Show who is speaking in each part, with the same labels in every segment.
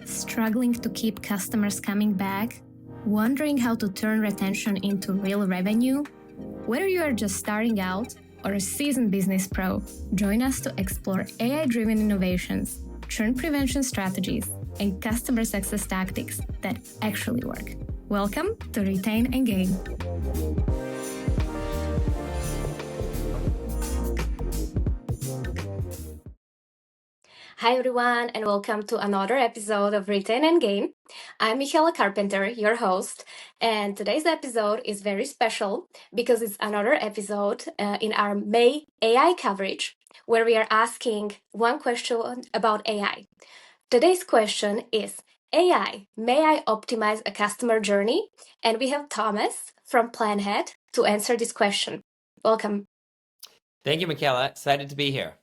Speaker 1: Struggling to keep customers coming back? Wondering how to turn retention into real revenue? Whether you are just starting out or a seasoned business pro, join us to explore AI-driven innovations, churn prevention strategies, and customer success tactics that actually work. Welcome to Retain and Gain. Hi everyone, and welcome to another episode of Retain and Gain. I'm Michaela Carpenter, your host, and today's episode is very special because it's another episode in our May AI coverage, where we are asking one question about AI. Today's question is, AI, may I optimize a customer journey? And we have Thomas from Planhat to answer this question. Welcome.
Speaker 2: Thank you, Michaela. Excited to be here.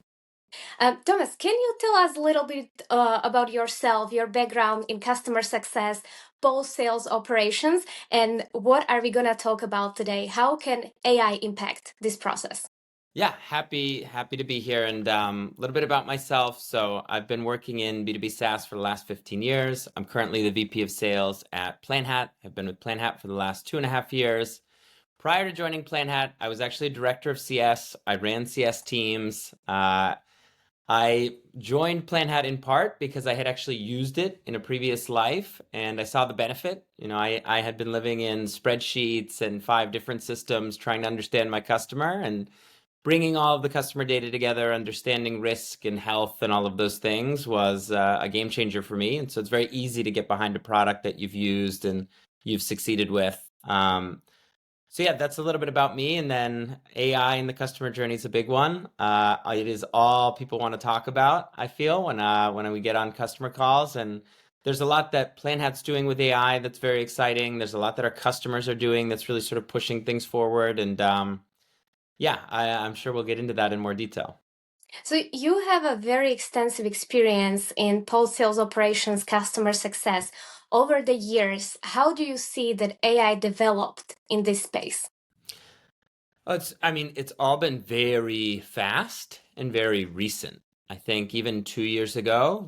Speaker 1: Thomas, can you tell us a little bit about yourself, your background in customer success, post-sales operations, and what are we going to talk about today? How can AI impact this process?
Speaker 2: Yeah, happy to be here, and a little bit about myself. So I've been working in B2B SaaS for the last 15 years. I'm currently the VP of Sales at Planhat. I've been with Planhat for the last 2.5 years. Prior to joining Planhat, I was actually director of CS. I ran CS teams. I joined Planhat in part because I had actually used it in a previous life and I saw the benefit. You know, I had been living in spreadsheets and 5 different systems trying to understand my customer, and bringing all of the customer data together, understanding risk and health and all of those things was a game changer for me. And so it's very easy to get behind a product that you've used and you've succeeded with. So yeah, that's a little bit about me, and then AI in the customer journey is a big one. It is all people want to talk about, I feel, when we get on customer calls, and there's a lot that Planhat's doing with AI that's very exciting. There's a lot that our customers are doing that's really sort of pushing things forward, and yeah, I'm sure we'll get into that in more detail.
Speaker 1: So you have a very extensive experience in post-sales operations, customer success. Over the years, how do you see that AI developed in this space?
Speaker 2: It's all been very fast and very recent. I think even 2 years ago,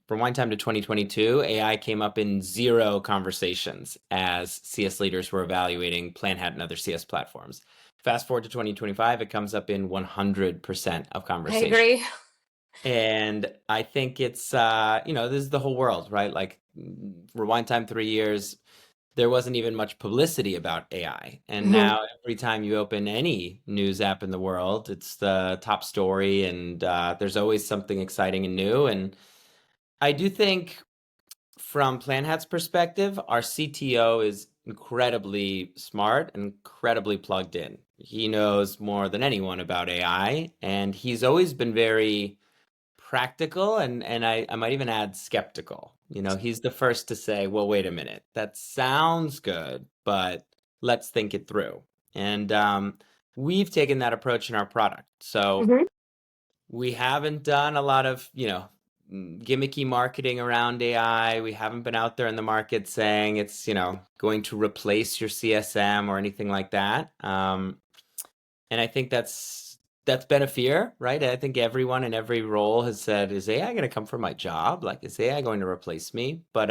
Speaker 2: from one time to 2022, AI came up in 0 conversations as CS leaders were evaluating Planhat and other CS platforms. Fast forward to 2025, it comes up in 100% of
Speaker 1: I
Speaker 2: conversations.
Speaker 1: agree.
Speaker 2: And I think it's, this is the whole world, right? Like, rewind time 3 years, there wasn't even much publicity about AI. And now every time you open any news app in the world, it's the top story, and there's always something exciting and new. And I do think from Planhat's perspective, our CTO is incredibly smart and incredibly plugged in. He knows more than anyone about AI, and he's always been very practical, and I might even add skeptical. You know, he's the first to say, well, wait a minute, that sounds good, but let's think it through. And we've taken that approach in our product. So we haven't done a lot of, gimmicky marketing around AI. We haven't been out there in the market saying it's, going to replace your CSM or anything like that. And I think that's been a fear, right? I think everyone in every role has said, is AI going to come for my job? Like, is AI going to replace me? But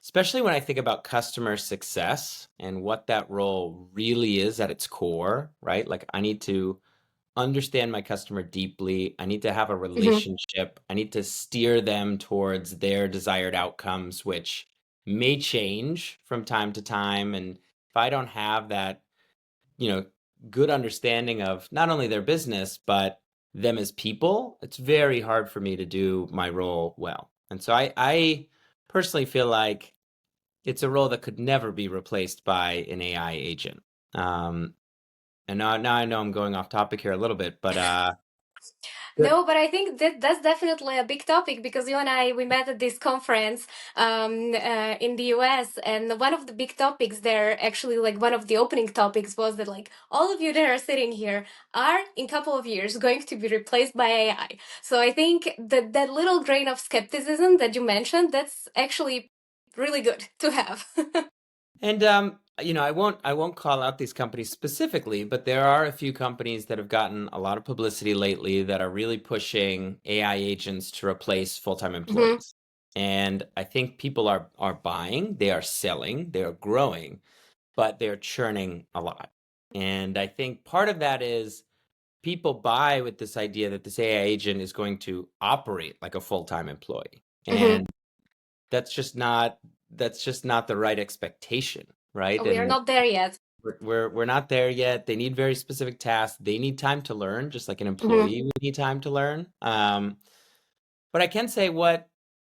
Speaker 2: especially when I think about customer success and what that role really is at its core, right? Like, I need to understand my customer deeply. I need to have a relationship. I need to steer them towards their desired outcomes, which may change from time to time. And if I don't have that, good understanding of not only their business, but them as people, it's very hard for me to do my role well. And so I personally feel like it's a role that could never be replaced by an AI agent. And now I know I'm going off topic here a little bit, but
Speaker 1: No, but I think that's definitely a big topic because you and I, we met at this conference in the US, and one of the big topics there, actually, like one of the opening topics was that like all of you that are sitting here are in a couple of years going to be replaced by AI. So I think that little grain of skepticism that you mentioned, that's actually really good to have.
Speaker 2: And I won't call out these companies specifically, but there are a few companies that have gotten a lot of publicity lately that are really pushing AI agents to replace full-time employees. And I think people are buying, they are selling, they are growing, but they're churning a lot. And I think part of that is people buy with this idea that this AI agent is going to operate like a full-time employee. And that's just not the right expectation, right?
Speaker 1: We are
Speaker 2: And
Speaker 1: not there yet.
Speaker 2: we're not there yet. They need very specific tasks. They need time to learn, just like an
Speaker 1: Hmm.
Speaker 2: employee would need time to learn. But I can say what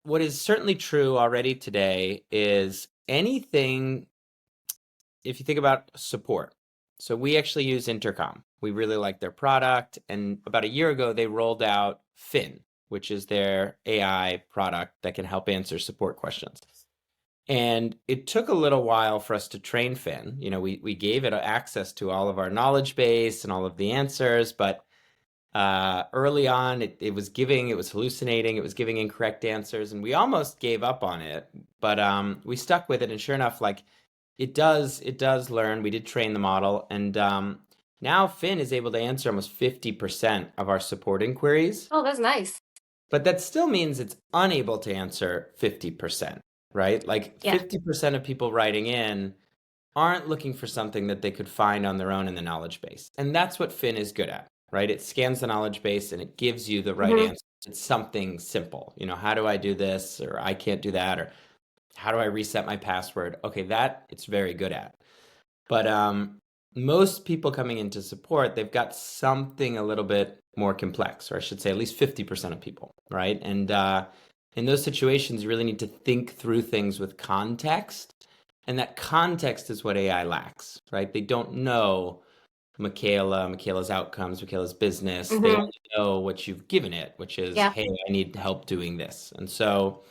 Speaker 2: is certainly true already today is anything, if you think about support. So we actually use Intercom. We really like their product, and about a year ago they rolled out Finn, which is their AI product that can help answer support questions. And it took a little while for us to train Finn. We gave it access to all of our knowledge base and all of the answers, but early on it was hallucinating, it was giving incorrect answers, and we almost gave up on it. But we stuck with it, and sure enough, like it does learn. We did train the model, and now Finn is able to answer almost 50% of our support inquiries.
Speaker 1: Oh, that's nice.
Speaker 2: But that still means it's unable to answer 50%, right? Like
Speaker 1: Yeah.
Speaker 2: 50% of people writing in aren't looking for something that they could find on their own in the knowledge base. And that's what Finn is good at, right? It scans the knowledge base and it gives you the right
Speaker 1: Hmm.
Speaker 2: answer. It's something simple. How do I do this? Or I can't do that. Or how do I reset my password? Okay, that it's very good at. But most people coming into support, they've got something a little bit more complex, or I should say at least 50% of people, right? And in those situations, you really need to think through things with context. And that context is what AI lacks, right? They don't know 𝐘𝐞𝐫's outcomes, 𝐘𝐞𝐫's business. They
Speaker 1: Hmm.
Speaker 2: only know what you've given it, which is,
Speaker 1: Yeah.
Speaker 2: hey, I need help doing this. And so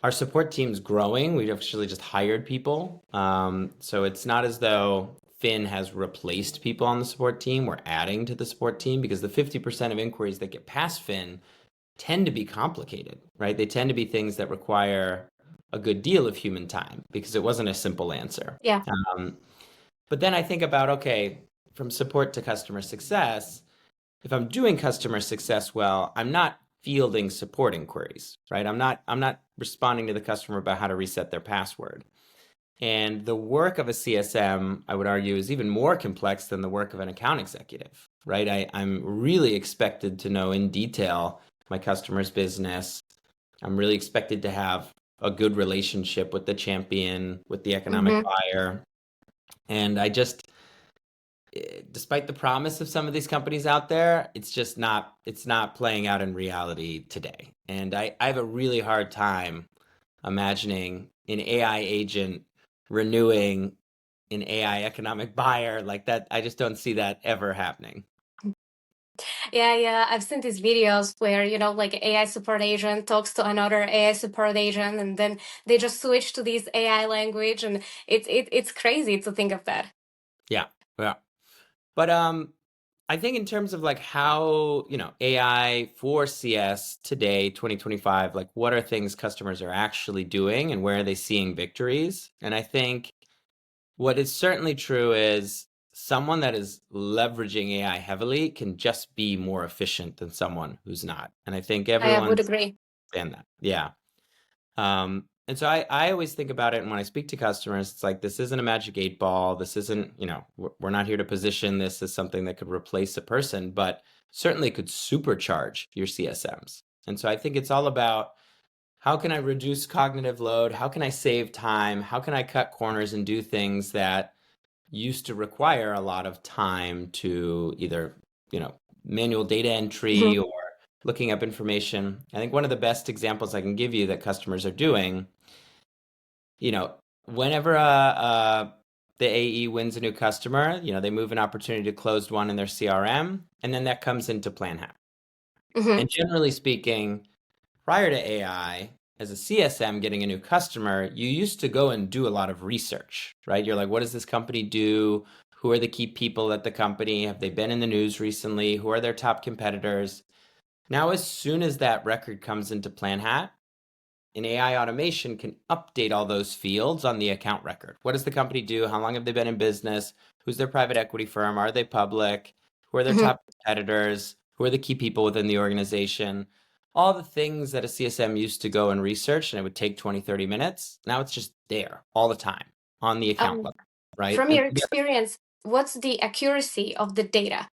Speaker 2: our support team's growing. We've actually just hired people. So it's not as though Finn has replaced people on the support team. We're adding to the support team because the 50% of inquiries that get past Finn tend to be complicated, right? They tend to be things that require a good deal of human time because it wasn't a simple answer.
Speaker 1: Yeah.
Speaker 2: Um, but then I think about, okay, from support to customer success, if I'm doing customer success well, I'm not fielding support inquiries, right? I'm not responding to the customer about how to reset their password. And the work of a CSM, I would argue, is even more complex than the work of an account executive, right? I'm really expected to know in detail my customer's business. I'm really expected to have a good relationship with the champion, with the economic
Speaker 1: Hmm.
Speaker 2: buyer. And despite the promise of some of these companies out there, it's not playing out in reality today. And I have a really hard time imagining an AI agent renewing an AI economic buyer like that. I just don't see that ever happening.
Speaker 1: Yeah, yeah. I've seen these videos where, like AI support agent talks to another AI support agent, and then they just switch to this AI language, and it's crazy to think of that.
Speaker 2: Yeah, yeah. But I think in terms of like how, AI for CS today, 2025, like what are things customers are actually doing and where are they seeing victories? And I think what is certainly true is someone that is leveraging AI heavily can just be more efficient than someone who's not. And I think
Speaker 1: I would
Speaker 2: everyone's
Speaker 1: agree.
Speaker 2: saying that. Yeah. And so I always think about it, and when I speak to customers, it's like this isn't a magic 8 ball. This isn't, we're not here to position this as something that could replace a person, but certainly could supercharge your CSMs. And so I think it's all about how can I reduce cognitive load? How can I save time? How can I cut corners and do things that used to require a lot of time to either, manual data entry
Speaker 1: Mhm.
Speaker 2: or looking up information. I think one of the best examples I can give you that customers are doing, you know, whenever the AE wins a new customer, they move an opportunity to closed one in their CRM, and then that comes into Planhat.
Speaker 1: Mhm.
Speaker 2: And generally speaking, prior to AI, as a CSM getting a new customer, you used to go and do a lot of research, right? You're like, what does this company do? Who are the key people at the company? Have they been in the news recently? Who are their top competitors? Now, as soon as that record comes into Planhat, an AI automation can update all those fields on the account record. What does the company do? How long have they been in business? Who's their private equity firm? Are they public? Who are their
Speaker 1: Mhm.
Speaker 2: top competitors? Who are the key people within the organization? All the things that a CSM used to go and research and it would take 20, 30 minutes. Now it's just there all the time on the account
Speaker 1: Um,
Speaker 2: level, right?
Speaker 1: from
Speaker 2: And
Speaker 1: your experience, what's the accuracy of the data?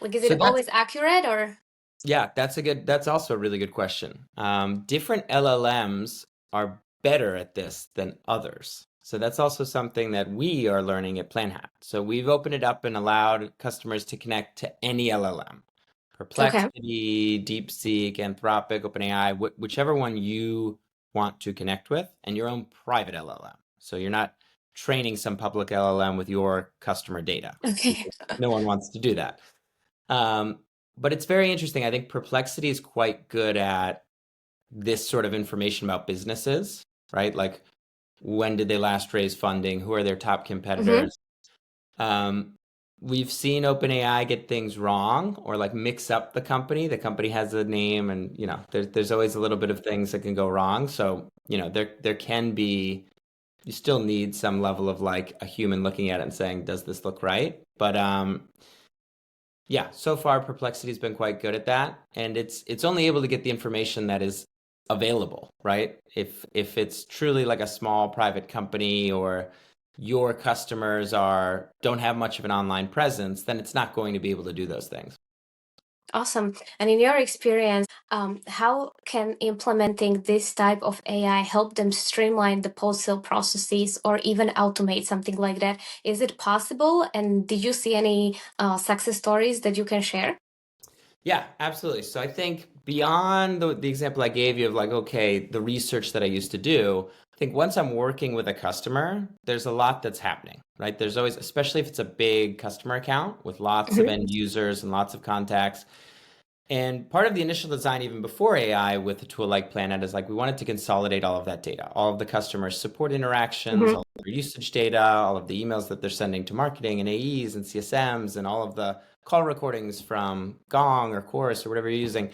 Speaker 1: Like, is
Speaker 2: so
Speaker 1: it
Speaker 2: that's
Speaker 1: always accurate or?
Speaker 2: Yeah, that's also a really good question. Different LLMs are better at this than others. So that's also something that we are learning at Planhat. So we've opened it up and allowed customers to connect to any LLM.
Speaker 1: Okay.
Speaker 2: Perplexity, DeepSeek, Anthropic, OpenAI, whichever one you want to connect with, and your own private LLM. So you're not training some public LLM with your customer data,
Speaker 1: Okay.
Speaker 2: because no one wants to do that. Um, but it's very interesting. I think Perplexity is quite good at this sort of information about businesses, right? Like when did they last raise funding? Who are their top
Speaker 1: Mm-hmm.
Speaker 2: competitors? Um, we've seen OpenAI get things wrong or like mix up the company. The company has a name and there's always a little bit of things that can go wrong. So, there can be you still need some level of like a human looking at it and saying, does this look right? But yeah, so far Perplexity's been quite good at that, and it's only able to get the information that is available, right? If it's truly like a small private company or your customers don't have much of an online presence, then it's not going to be able to do those things.
Speaker 1: Awesome. And in your experience, how can implementing this type of AI help them streamline the post-sale processes or even automate something like that? Is it possible? And did you see any success stories that you can share?
Speaker 2: Yeah, absolutely. So I think beyond the example I gave you of like, okay, the research that I used to do, I think once I'm working with a customer, there's a lot that's happening, right? There's always, especially if it's a big customer account with lots of
Speaker 1: Mm-hmm.
Speaker 2: end users and lots of contacts. And part of the initial design, even before AI with a tool like Planhat, is like we wanted to consolidate all of that data, all of the customer support interactions,
Speaker 1: Mm-hmm.
Speaker 2: all of their usage data, all of the emails that they're sending to marketing and AEs and CSMs, and all of the call recordings from Gong or Chorus or whatever you're using.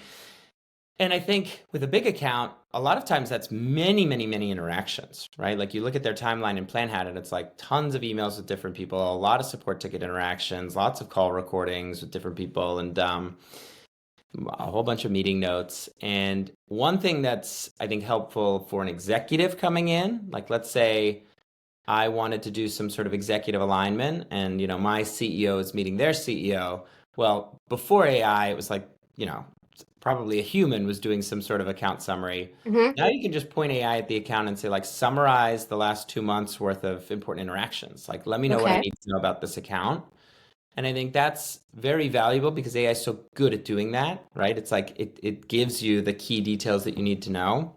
Speaker 2: And I think with a big account, a lot of times that's many, many, many interactions, right? Like you look at their timeline in Planhat and it's like tons of emails with different people, a lot of support ticket interactions, lots of call recordings with different people, and a whole bunch of meeting notes. And one thing that's, I think, helpful for an executive coming in, like let's say I wanted to do some sort of executive alignment and, my CEO is meeting their CEO. Well, before AI, it was like, probably a human was doing some sort of account summary.
Speaker 1: Mm-hmm.
Speaker 2: Now you can just point AI at the account and say, like, summarize the last 2 months worth of important interactions. Like, let me know what I
Speaker 1: Okay.
Speaker 2: need to know about this account. And I think that's very valuable because AI is so good at doing that, right? It's like it gives you the key details that you need to know.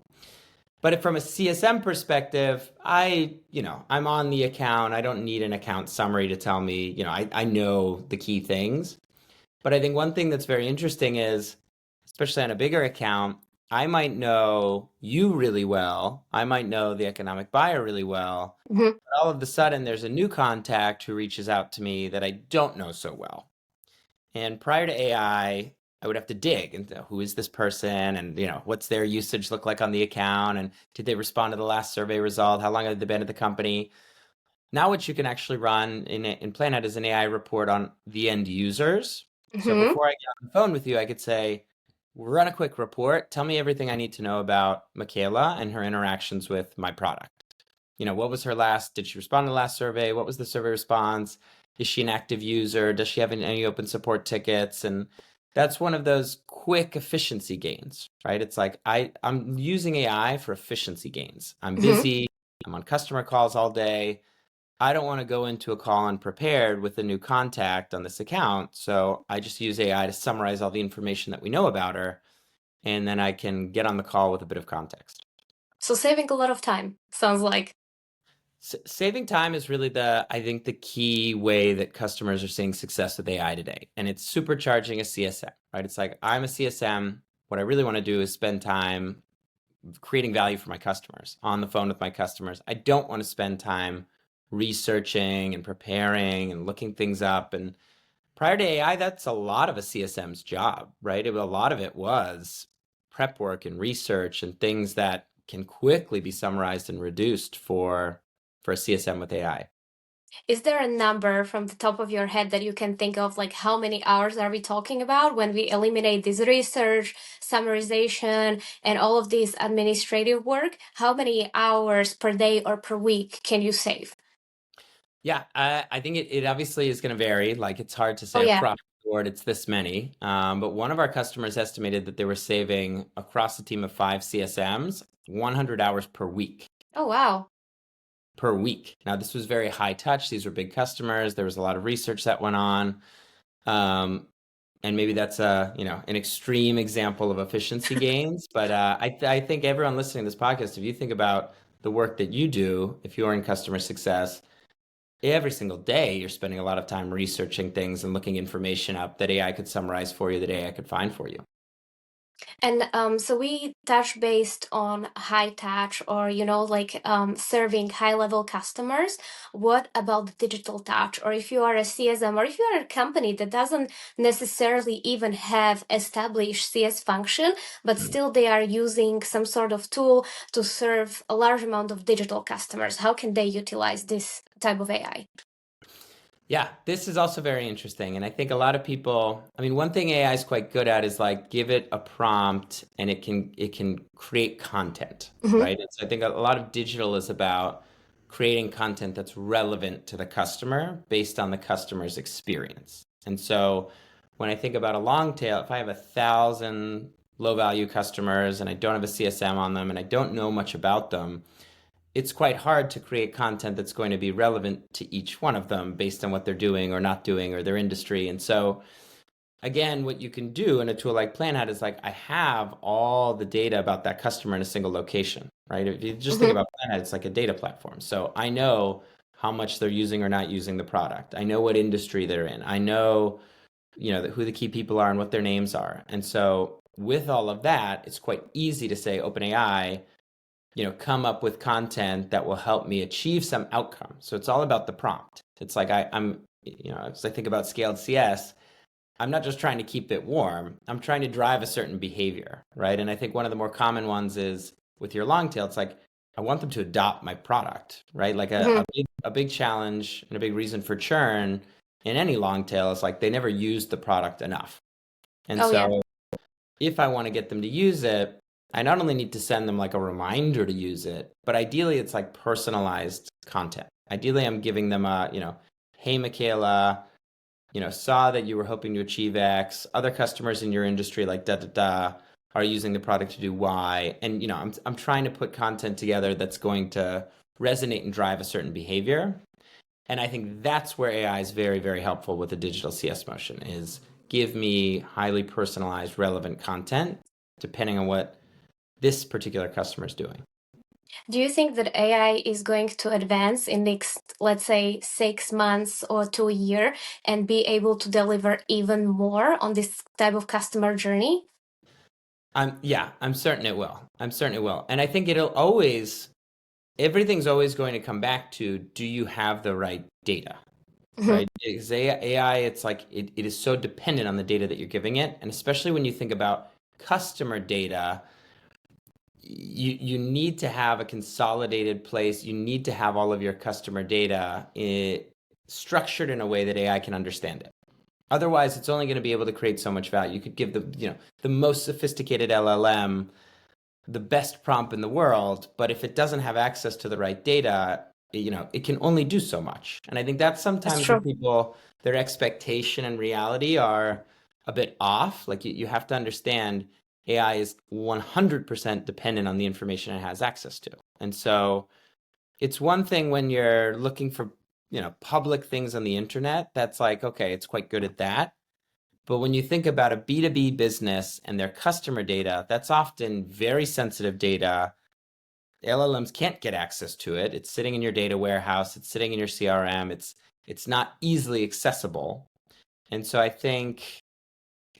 Speaker 2: But from a CSM perspective, I'm on the account. I don't need an account summary to tell me, I know the key things. But I think one thing that's very interesting is, especially on a bigger account, I might know you really well. I might know the economic buyer really well.
Speaker 1: Mm-hmm.
Speaker 2: But all of a sudden, there's a new contact who reaches out to me that I don't know so well. And prior to I would have to dig into who is this person and what's their usage look like on the account and did they respond to the last survey result? How long have they been at the company? Now what you can actually run in Planhat is an AI report on the end users. So
Speaker 1: Mm-hmm.
Speaker 2: before I get on the phone with you, I could say, run a quick report. Tell me everything I need to know about Michaela and her interactions with my product. What was did she respond to the last survey? What was the survey response? Is she an active user? Does she have any open support tickets? And that's one of those quick efficiency gains, right? It's like I'm using AI for efficiency gains. I'm
Speaker 1: Mm-hmm.
Speaker 2: busy. I'm on customer calls all day. I don't want to go into a call unprepared with a new contact on this account. So I just use AI to summarize all the information that we know about her. And then I can get on the call with a bit of context.
Speaker 1: So saving a lot of time, sounds like.
Speaker 2: Saving time is really I think the key way that customers are seeing success with AI today. And it's supercharging a CSM, right? It's like, I'm a CSM. What I really want to do is spend time creating value for my customers, on the phone with my customers. I don't want to spend time researching and preparing and looking things up. And prior to AI, that's a lot of a CSM's job, right? A lot of it was prep work and research and things that can quickly be summarized and reduced for a CSM with AI.
Speaker 1: Is there a number from the top of your head that you can think of, like how many hours are we talking about when we eliminate this research, summarization, and all of this administrative work? How many hours per day or per week can you save?
Speaker 2: Yeah, I think it obviously is going to vary. Like it's hard to
Speaker 1: Oh,
Speaker 2: say
Speaker 1: yeah.
Speaker 2: across the board it's this many. But one of our customers estimated that they were saving across a team of 5 CSMs 100 hours per week.
Speaker 1: Oh, wow.
Speaker 2: Per week. Now, this was very high touch. These were big customers. There was a lot of research that went on. And maybe that's an extreme example of efficiency gains. But I think everyone listening to this podcast, if you think about the work that you do, if you're in customer success, every single day you're spending a lot of time researching things and looking information up that AI could summarize for you, that AI could find for you.
Speaker 1: And so we touch based on high touch or, serving high level customers. What about the digital touch? Or if you are a CSM or if you are a company that doesn't necessarily even have established CS function, but still they are using some sort of tool to serve a large amount of digital customers, how can they utilize this type of AI?
Speaker 2: Yeah, this is also very interesting. And I think a lot of people, I mean, one thing AI is quite good at is like give it a prompt and it can create content,
Speaker 1: Mm-hmm.
Speaker 2: right? And so I think a lot of digital is about creating content that's relevant to the customer based on the customer's experience. And so when I think about a long tail, if I have 1,000 low value customers and I don't have a CSM on them and I don't know much about them, it's quite hard to create content that's going to be relevant to each one of them based on what they're doing or not doing or their industry. And so again, what you can do in a tool like Planhat is like, I have all the data about that customer in a single location, right? If you just think
Speaker 1: Mm-hmm.
Speaker 2: about Planhat, it's like a data platform. So I know how much they're using or not using the product. I know what industry they're in. I know, who the key people are and what their names are. And so with all of that, it's quite easy to say OpenAI, come up with content that will help me achieve some outcome. So it's all about the prompt. It's like as I think about scaled CS, I'm not just trying to keep it warm. I'm trying to drive a certain behavior, right? And I think one of the more common ones is with your long tail, it's like, I want them to adopt my product, right? Like
Speaker 1: Mm-hmm.
Speaker 2: a big challenge and a big reason for churn in any long tail is like they never use the product enough. And
Speaker 1: Oh, yeah.
Speaker 2: so if I want to get them to use it, I not only need to send them like a reminder to use it, but ideally it's like personalized content. Ideally, I'm giving them hey, Michaela, saw that you were hoping to achieve X. Other customers in your industry, like da da da, are using the product to do Y. And I'm trying to put content together that's going to resonate and drive a certain behavior. And I think that's where AI is very, very helpful with the digital CS motion is give me highly personalized, relevant content depending on what this particular customer is doing.
Speaker 1: Do you think that AI is going to advance in next, let's say, 6 months or to a year and be able to deliver even more on this type of customer journey?
Speaker 2: I'm certain it will. I'm certain it will. And I think everything's always going to come back to, do you have the right data?
Speaker 1: Mhm.
Speaker 2: Right? Because AI, it's like it is so dependent on the data that you're giving it. And especially when you think about customer data, you need to have a consolidated place. You need to have all of your customer data structured in a way that AI can understand it. Otherwise, it's only going to be able to create so much value. You could give the most sophisticated LLM the best prompt in the world, but if it doesn't have access to the right data, it can only do so much. And I think that's
Speaker 1: That's
Speaker 2: sometimes where
Speaker 1: true.
Speaker 2: people, their expectation and reality are a bit off. Like you have to understand AI is 100% dependent on the information it has access to. And so it's one thing when you're looking for, public things on the internet, that's like, okay, it's quite good at that. But when you think about a B2B business and their customer data, that's often very sensitive data. LLMs can't get access to it. It's sitting in your data warehouse. It's sitting in your CRM. It's not easily accessible. And so I think,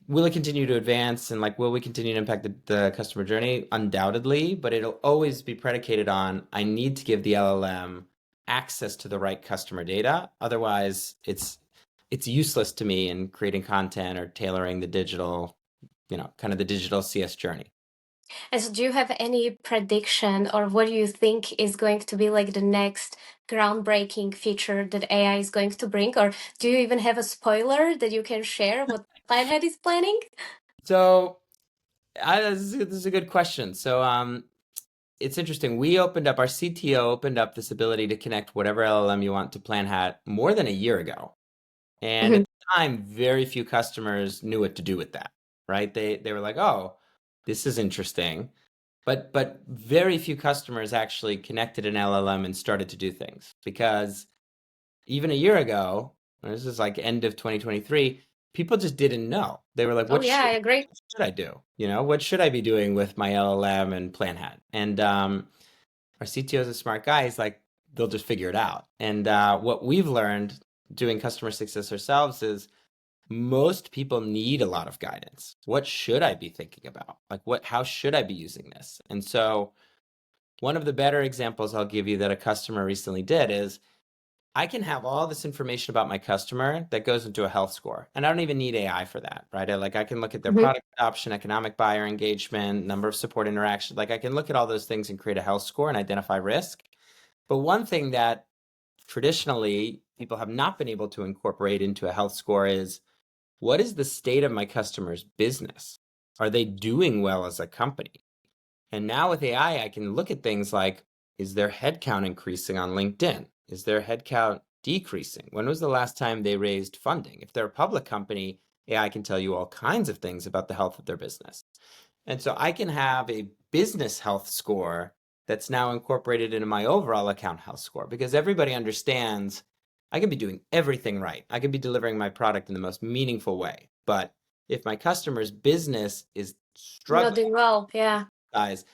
Speaker 2: will it continue to advance and like will we continue to impact the customer journey? Undoubtedly, but it'll always be predicated on, I need to give the LLM access to the right customer data. Otherwise, it's useless to me in creating content or tailoring the digital, kind of the digital CS journey.
Speaker 1: And so do you have any prediction, or what do you think is going to be like the next groundbreaking feature that AI is going to bring? Or do you even have a spoiler that you can share what Planhat is planning?
Speaker 2: So this is a good question. So it's interesting. Our CTO opened up this ability to connect whatever LLM you want to Planhat more than a year ago. And at
Speaker 1: Mhm.
Speaker 2: the time, very few customers knew what to do with that, right? They were like, oh, this is interesting. But very few customers actually connected an LLM and started to do things, because even a year ago, this is like end of 2023, people just didn't know. They were like,
Speaker 1: Oh, yeah, I agree.
Speaker 2: what should I do? What should I be doing with my LLM and Planhat? And our CTO is a smart guy. He's like, they'll just figure it out. And what we've learned doing customer success ourselves is most people need a lot of guidance. What should I be thinking about? Like, how should I be using this? And so one of the better examples I'll give you that a customer recently did is, I can have all this information about my customer that goes into a health score, and I don't even need AI for that, right? I can look at their
Speaker 1: Mhm.
Speaker 2: product adoption, economic buyer engagement, number of support interactions. Like, I can look at all those things and create a health score and identify risk. But one thing that traditionally people have not been able to incorporate into a health score is, what is the state of my customer's business? Are they doing well as a company? And now with AI, I can look at things like, is their headcount increasing on LinkedIn? Is their headcount decreasing? When was the last time they raised funding? If they're a public company, AI can tell you all kinds of things about the health of their business. And so I can have a business health score that's now incorporated into my overall account health score, because everybody understands I can be doing everything right. I can be delivering my product in the most meaningful way. But if my customer's business is
Speaker 1: Not
Speaker 2: struggling,
Speaker 1: doing well, yeah.
Speaker 2: guys,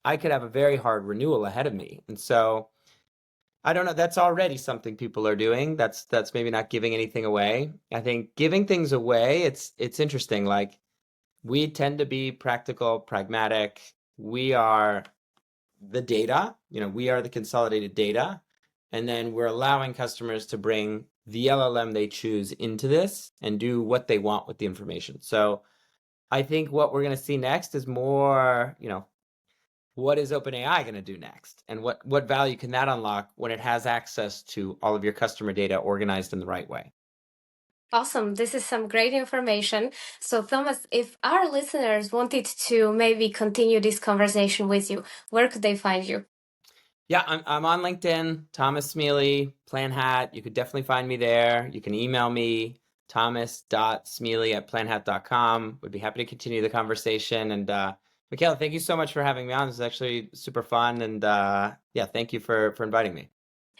Speaker 2: I could have a very hard renewal ahead of me. And so I don't know, that's already something people are doing. That's maybe not giving anything away. I think giving things away, it's interesting. Like, we tend to be practical, pragmatic. We are the data, we are the consolidated data. And then we're allowing customers to bring the LLM they choose into this and do what they want with the information. So I think what we're going to see next is more, what is OpenAI going to do next? And what value can that unlock when it has access to all of your customer data organized in the right way?
Speaker 1: Awesome. This is some great information. So, Thomas, if our listeners wanted to maybe continue this conversation with you, where could they find you?
Speaker 2: Yeah, I'm on LinkedIn, Thomas Smeallie, Planhat. You could definitely find me there. You can email me, thomas.smeallie@planhat.com. Would be happy to continue the conversation. And Michaela, thank you so much for having me on. This is actually super fun. And yeah, thank you for inviting me.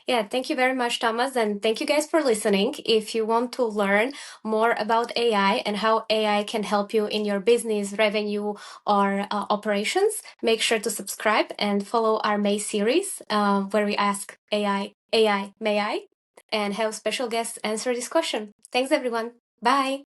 Speaker 1: Yeah, thank you very much, Thomas, and thank you guys for listening. If you want to learn more about AI and how AI can help you in your business, revenue, or operations, make sure to subscribe and follow our May series, where we ask AI, may I, and have special guests answer this question. Thanks, everyone. Bye.